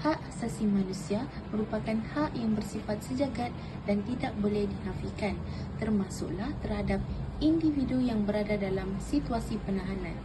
Hak asasi manusia merupakan hak yang bersifat sejagat dan tidak boleh dinafikan, termasuklah terhadap individu yang berada dalam situasi penahanan.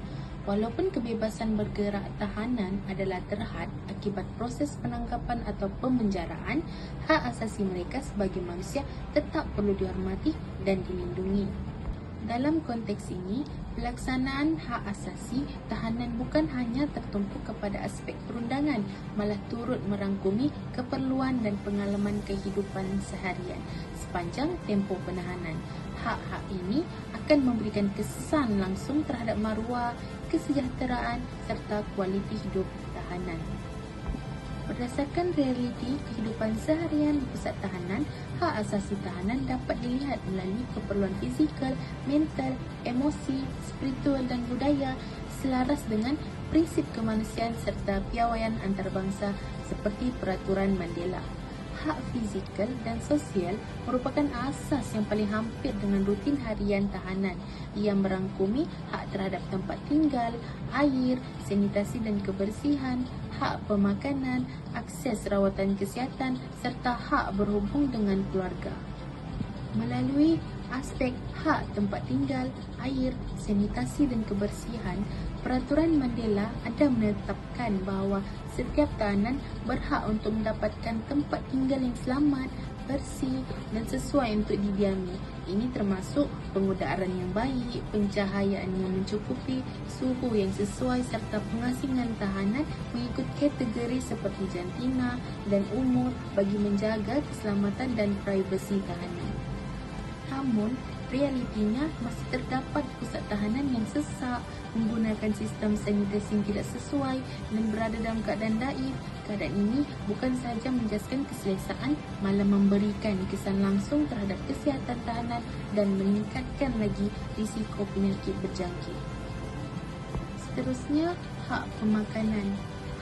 Walaupun kebebasan bergerak tahanan adalah terhad akibat proses penangkapan atau pemenjaraan, hak asasi mereka sebagai manusia tetap perlu dihormati dan dilindungi. Dalam konteks ini, pelaksanaan hak asasi tahanan bukan hanya tertumpu kepada aspek perundangan, malah turut merangkumi keperluan dan pengalaman kehidupan seharian sepanjang tempoh penahanan. Hak-hak ini akan memberikan kesan langsung terhadap maruah, kesejahteraan serta kualiti hidup tahanan. Berdasarkan realiti kehidupan seharian di pusat tahanan, hak asasi tahanan dapat dilihat melalui keperluan fizikal, mental, emosi, spiritual dan budaya selaras dengan prinsip kemanusiaan serta piawaian antarabangsa seperti Peraturan Mandela. Hak fizikal dan sosial merupakan asas yang paling hampir dengan rutin harian tahanan. Ia merangkumi hak terhadap tempat tinggal, air, sanitasi dan kebersihan, hak pemakanan, akses rawatan kesihatan serta hak berhubung dengan keluarga. Melalui aspek hak tempat tinggal, air, sanitasi dan kebersihan, Peraturan Mandela ada menetapkan bahawa setiap tahanan berhak untuk mendapatkan tempat tinggal yang selamat, bersih dan sesuai untuk didiami. Ini termasuk pengudaraan yang baik, pencahayaan yang mencukupi, suhu yang sesuai serta pengasingan tahanan mengikut kategori seperti jantina dan umur bagi menjaga keselamatan dan privasi tahanan. Namun, realitinya masih terdapat pusat tahanan yang sesak, menggunakan sistem sanitasi yang tidak sesuai dan berada dalam keadaan daif. Keadaan ini bukan sahaja menjejaskan keselesaan, malah memberikan kesan langsung terhadap kesihatan tahanan dan meningkatkan lagi risiko penyakit berjangkit. Seterusnya, hak pemakanan.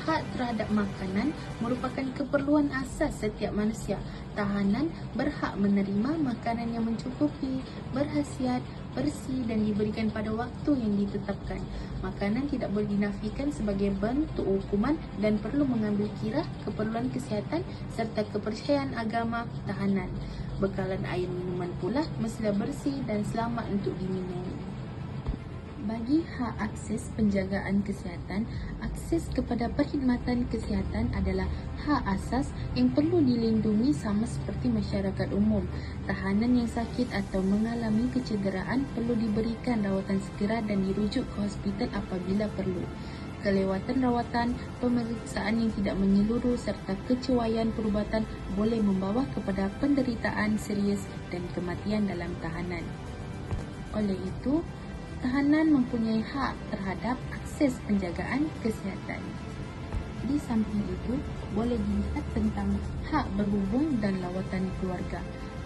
Hak terhadap makanan merupakan keperluan asas setiap manusia. Tahanan berhak menerima makanan yang mencukupi, berkhasiat, bersih dan diberikan pada waktu yang ditetapkan. Makanan tidak boleh dinafikan sebagai bentuk hukuman dan perlu mengambil kira keperluan kesihatan serta kepercayaan agama tahanan. Bekalan air minuman pula mestilah bersih dan selamat untuk diminum. Bagi hak akses penjagaan kesihatan, akses kepada perkhidmatan kesihatan adalah hak asas yang perlu dilindungi sama seperti masyarakat umum. Tahanan yang sakit atau mengalami kecederaan perlu diberikan rawatan segera dan dirujuk ke hospital apabila perlu. Kelewatan rawatan, pemeriksaan yang tidak menyeluruh serta kecewayan perubatan boleh membawa kepada penderitaan serius dan kematian dalam tahanan. Oleh itu, tahanan mempunyai hak terhadap akses penjagaan kesihatan. Di samping itu, boleh dilihat tentang hak berhubung dan lawatan keluarga.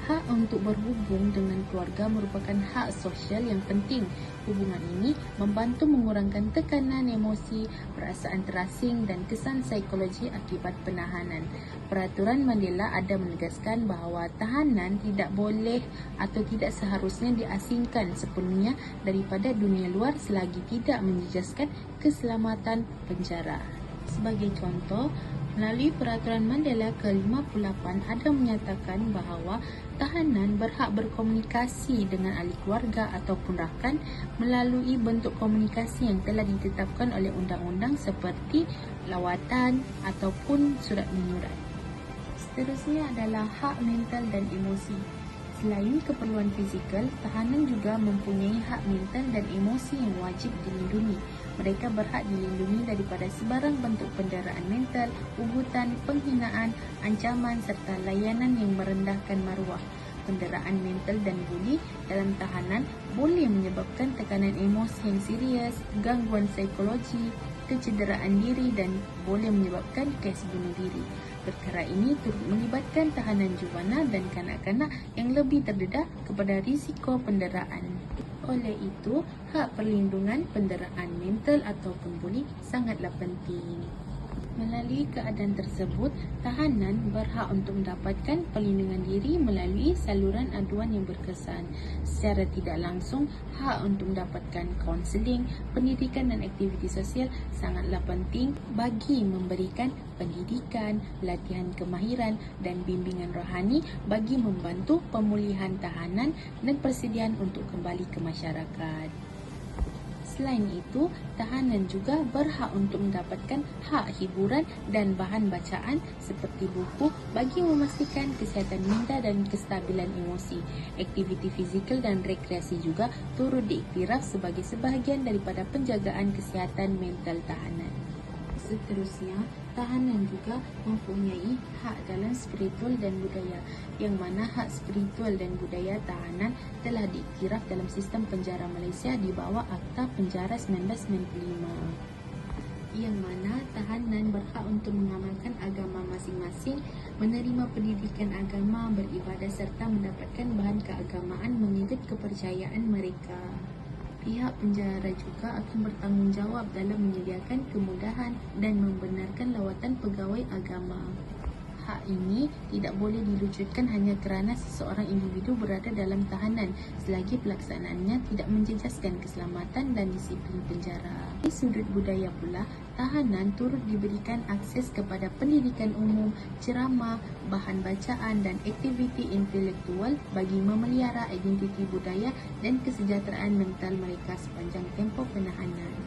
Hak untuk berhubung dengan keluarga merupakan hak sosial yang penting. Hubungan ini membantu mengurangkan tekanan emosi, perasaan terasing dan kesan psikologi akibat penahanan. Peraturan Mandela ada menegaskan bahawa tahanan tidak boleh atau tidak seharusnya diasingkan sepenuhnya daripada dunia luar selagi tidak menjejaskan keselamatan penjara. Sebagai contoh, melalui Peraturan Mandela ke-58 ada menyatakan bahawa tahanan berhak berkomunikasi dengan ahli keluarga ataupun rakan melalui bentuk komunikasi yang telah ditetapkan oleh undang-undang seperti lawatan ataupun surat menyurat. Seterusnya adalah hak mental dan emosi. Selain keperluan fizikal, tahanan juga mempunyai hak mental dan emosi yang wajib dilindungi. Mereka berhak dilindungi daripada sebarang bentuk penderaan mental, ugutan, penghinaan, ancaman serta layanan yang merendahkan maruah. Penderaan mental dan buli dalam tahanan boleh menyebabkan tekanan emosi yang serius, gangguan psikologi, kecederaan diri dan boleh menyebabkan kes bunuh diri. Perkara ini turut melibatkan tahanan juvana dan kanak-kanak yang lebih terdedah kepada risiko penderaan. Oleh itu, hak perlindungan penderaan mental ataupun buli sangatlah penting. Melalui keadaan tersebut, tahanan berhak untuk mendapatkan perlindungan diri melalui saluran aduan yang berkesan. Secara tidak langsung, hak untuk mendapatkan kaunseling, pendidikan dan aktiviti sosial sangatlah penting bagi memberikan pendidikan, latihan kemahiran dan bimbingan rohani bagi membantu pemulihan tahanan dan persediaan untuk kembali ke masyarakat. Selain itu, tahanan juga berhak untuk mendapatkan hak hiburan dan bahan bacaan seperti buku bagi memastikan kesihatan minda dan kestabilan emosi. Aktiviti fizikal dan rekreasi juga turut diiktiraf sebagai sebahagian daripada penjagaan kesihatan mental tahanan. Seterusnya, tahanan juga mempunyai hak dalam spiritual dan budaya, yang mana hak spiritual dan budaya tahanan telah diiktiraf dalam sistem penjara Malaysia di bawah Akta Penjara 1995. Yang mana tahanan berhak untuk mengamalkan agama masing-masing, menerima pendidikan agama, beribadah serta mendapatkan bahan keagamaan mengikut kepercayaan mereka. Pihak penjara juga akan bertanggungjawab dalam menyediakan kemudahan dan membenarkan lawatan pegawai agama. Hak ini tidak boleh dilucutkan hanya kerana seseorang individu berada dalam tahanan selagi pelaksanaannya tidak menjejaskan keselamatan dan disiplin penjara. Di sudut budaya pula, tahanan turut diberikan akses kepada pendidikan umum, ceramah, bahan bacaan dan aktiviti intelektual bagi memelihara identiti budaya dan kesejahteraan mental mereka sepanjang tempoh penahanan.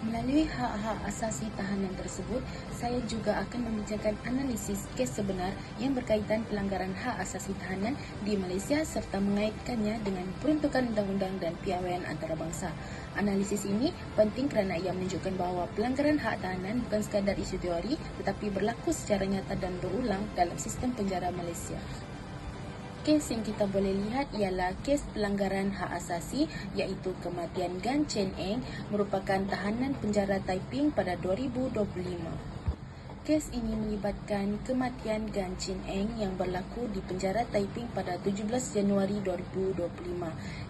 Melalui hak-hak asasi tahanan tersebut, saya juga akan membincangkan analisis kes sebenar yang berkaitan pelanggaran hak asasi tahanan di Malaysia serta mengaitkannya dengan peruntukan undang-undang dan piawaian antarabangsa. Analisis ini penting kerana ia menunjukkan bahawa pelanggaran hak tahanan bukan sekadar isu teori tetapi berlaku secara nyata dan berulang dalam sistem penjara Malaysia. Kes yang kita boleh lihat ialah kes pelanggaran hak asasi iaitu kematian Gan Chen Eng merupakan tahanan penjara Taiping pada 2025. Kes ini melibatkan kematian Gan Chen Eng yang berlaku di penjara Taiping pada 17 Januari 2025.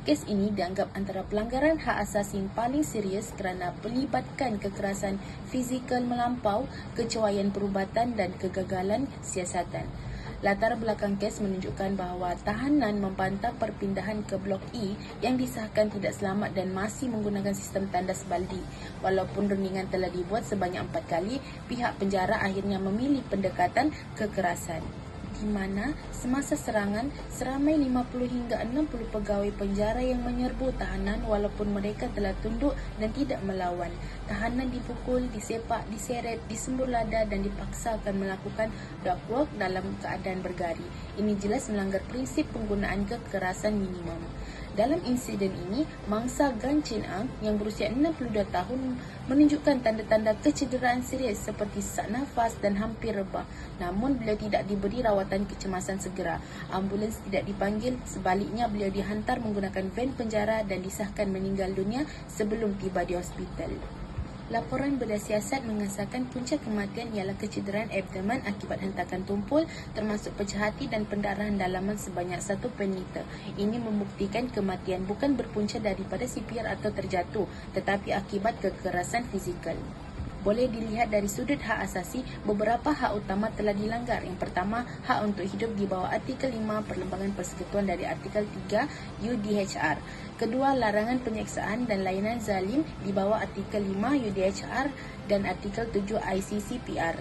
Kes ini dianggap antara pelanggaran hak asasi yang paling serius kerana melibatkan kekerasan fizikal melampau, kecuaian perubatan dan kegagalan siasatan. Latar belakang kes menunjukkan bahawa tahanan membantah perpindahan ke Blok E yang disahkan tidak selamat dan masih menggunakan sistem tandas baldi. Walaupun rundingan telah dibuat sebanyak 4 kali, pihak penjara akhirnya memilih pendekatan kekerasan, di mana semasa serangan, seramai 50 hingga 60 pegawai penjara yang menyerbu tahanan walaupun mereka telah tunduk dan tidak melawan. Tahanan dipukul, disepak, diseret, disembur lada dan dipaksakan melakukan dog walk dalam keadaan bergari. Ini jelas melanggar prinsip penggunaan kekerasan minimum. Dalam insiden ini, mangsa Gan Chen Eng yang berusia 62 tahun menunjukkan tanda-tanda kecederaan serius seperti sesak nafas dan hampir rebah. Namun beliau tidak diberi rawatan kecemasan segera. Ambulans tidak dipanggil, sebaliknya beliau dihantar menggunakan van penjara dan disahkan meninggal dunia sebelum tiba di hospital. Laporan bedah siasat mengesahkan punca kematian ialah kecederaan abdomen akibat hentakan tumpul termasuk pecah hati dan pendarahan dalaman sebanyak 1 liter. Ini membuktikan kematian bukan berpunca daripada CPR atau terjatuh tetapi akibat kekerasan fizikal. Boleh dilihat dari sudut hak asasi, beberapa hak utama telah dilanggar. Yang pertama, hak untuk hidup di bawah Artikel 5 Perlembagan Persekutuan dari Artikel 3 UDHR. Kedua, larangan penyiksaan dan layanan zalim di bawah Artikel 5 UDHR dan Artikel 7 ICCPR.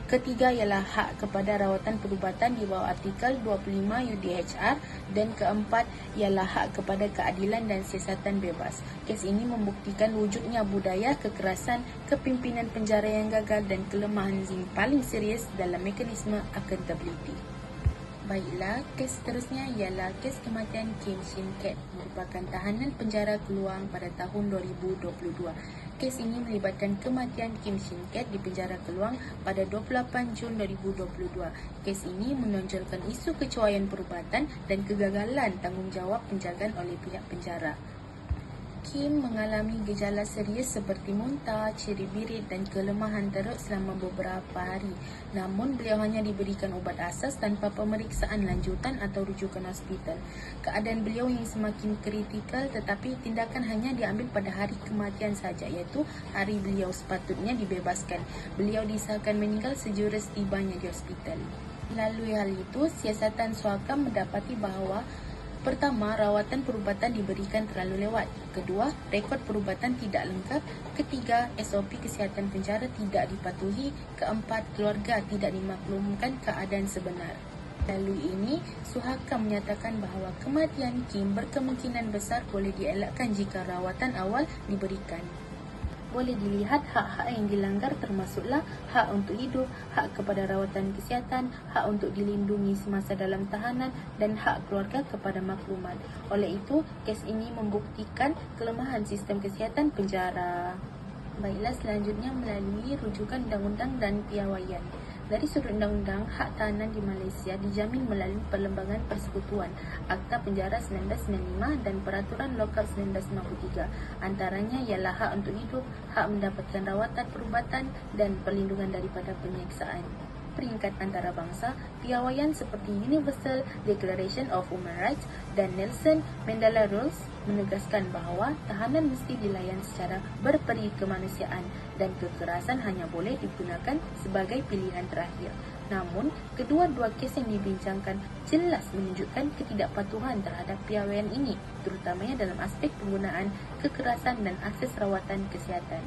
Ketiga ialah hak kepada rawatan perubatan di bawah Artikel 25 UDHR dan keempat ialah hak kepada keadilan dan siasatan bebas. Kes ini membuktikan wujudnya budaya kekerasan, kepimpinan penjara yang gagal dan kelemahan yang paling serius dalam mekanisme accountability. Baiklah, kes seterusnya ialah kes kematian Kim Shin Kat, merupakan tahanan penjara Keluang pada tahun 2022. Kes ini melibatkan kematian Kim Shin Kat di penjara Keluang pada 28 Jun 2022. Kes ini menonjolkan isu kecuaian perubatan dan kegagalan tanggungjawab penjagaan oleh pihak penjara. Kim mengalami gejala serius seperti muntah, ciri birit dan kelemahan teruk selama beberapa hari. Namun, beliau hanya diberikan ubat asas tanpa pemeriksaan lanjutan atau rujukan hospital. Keadaan beliau yang semakin kritikal, tetapi tindakan hanya diambil pada hari kematian saja, iaitu hari beliau sepatutnya dibebaskan. Beliau disahkan meninggal sejurus tibanya di hospital. Melalui hal itu, siasatan Suakam mendapati bahawa pertama, rawatan perubatan diberikan terlalu lewat. Kedua, rekod perubatan tidak lengkap. Ketiga, SOP kesihatan penjara tidak dipatuhi. Keempat, keluarga tidak dimaklumkan keadaan sebenar. Melalui ini, Suhakam menyatakan bahawa kematian Kim berkemungkinan besar boleh dielakkan jika rawatan awal diberikan. Boleh dilihat hak-hak yang dilanggar termasuklah hak untuk hidup, hak kepada rawatan kesihatan, hak untuk dilindungi semasa dalam tahanan dan hak keluarga kepada maklumat. Oleh itu, kes ini membuktikan kelemahan sistem kesihatan penjara. Baiklah, selanjutnya melalui rujukan undang-undang dan piawaian. Dari sudut undang-undang, hak tahanan di Malaysia dijamin melalui Perlembagan Persekutuan, Akta Penjara 1995 dan Peraturan Lokal 1993. Antaranya ialah hak untuk hidup, hak mendapatkan rawatan perubatan dan perlindungan daripada penyiksaan. Peringkat antarabangsa, piawaian seperti Universal Declaration of Human Rights dan Nelson Mandela Rules menegaskan bahawa tahanan mesti dilayan secara berperi kemanusiaan dan kekerasan hanya boleh digunakan sebagai pilihan terakhir. Namun, kedua-dua kes yang dibincangkan jelas menunjukkan ketidakpatuhan terhadap piawaian ini, terutamanya dalam aspek penggunaan kekerasan dan akses rawatan kesihatan.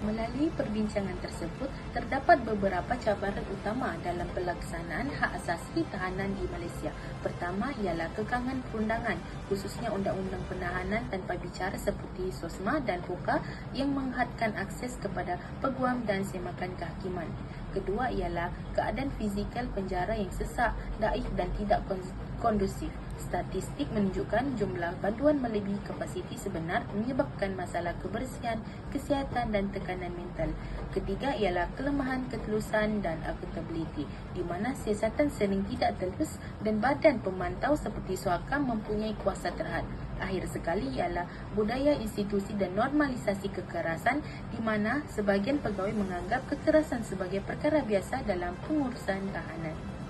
Melalui perbincangan tersebut, terdapat beberapa cabaran utama dalam pelaksanaan hak asasi tahanan di Malaysia. Pertama ialah kekangan perundangan, khususnya undang-undang penahanan tanpa bicara seperti SOSMA dan FOKA yang menghadkan akses kepada peguam dan semakan kehakiman. Kedua ialah keadaan fizikal penjara yang sesak, daif dan tidak kondusif. Statistik menunjukkan jumlah banduan melebihi kapasiti sebenar menyebabkan masalah kebersihan, kesihatan dan tekanan mental. Ketiga ialah kelemahan ketelusan dan accountability, di mana siasatan sering tidak telus dan badan pemantau seperti Suakam mempunyai kuasa terhad. Akhir sekali ialah budaya institusi dan normalisasi kekerasan, di mana sebahagian pegawai menganggap kekerasan sebagai perkara biasa dalam pengurusan tahanan.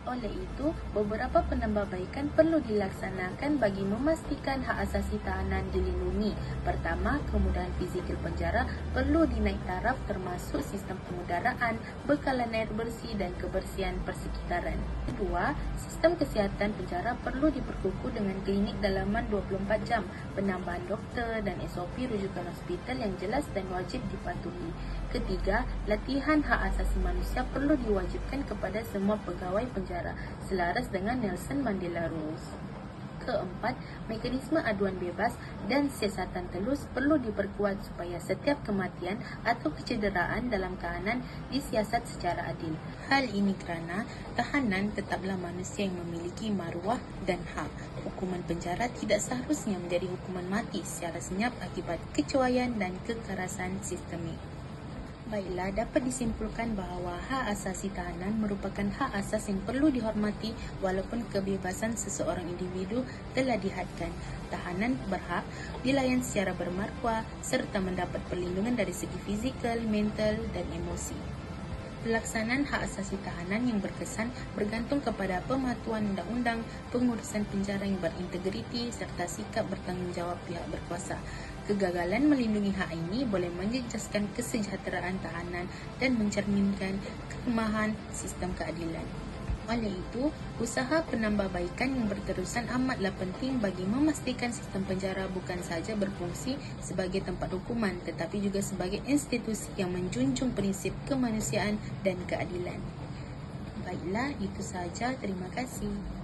Oleh itu, beberapa penambahbaikan perlu dilaksanakan bagi memastikan hak asasi tahanan dilindungi. Pertama, kemudahan fizikal penjara perlu dinaik taraf termasuk sistem pengudaraan, bekalan air bersih dan kebersihan persekitaran. Kedua, sistem kesihatan penjara perlu diperkukuh dengan klinik dalaman 24 jam, penambahan doktor dan SOP rujukan hospital yang jelas dan wajib dipatuhi. Ketiga, latihan hak asasi manusia perlu diwajibkan kepada semua pegawai penjara selaras dengan Nelson Mandela Rules. Keempat, mekanisme aduan bebas dan siasatan telus perlu diperkuat supaya setiap kematian atau kecederaan dalam tahanan disiasat secara adil. Hal ini kerana tahanan tetaplah manusia yang memiliki maruah dan hak. Hukuman penjara tidak seharusnya menjadi hukuman mati secara senyap akibat kecuaian dan kekerasan sistemik. Baiklah, dapat disimpulkan bahawa hak asasi tahanan merupakan hak asas yang perlu dihormati walaupun kebebasan seseorang individu telah dihadkan. Tahanan berhak dilayan secara bermaruah serta mendapat perlindungan dari segi fizikal, mental dan emosi. Pelaksanaan hak asasi tahanan yang berkesan bergantung kepada pematuhan undang-undang, pengurusan penjara yang berintegriti serta sikap bertanggungjawab pihak berkuasa. Kegagalan melindungi hak ini boleh menjejaskan kesejahteraan tahanan dan mencerminkan kelemahan sistem keadilan. Oleh itu, usaha penambahbaikan yang berterusan amatlah penting bagi memastikan sistem penjara bukan sahaja berfungsi sebagai tempat hukuman tetapi juga sebagai institusi yang menjunjung prinsip kemanusiaan dan keadilan. Baiklah, itu sahaja. Terima kasih.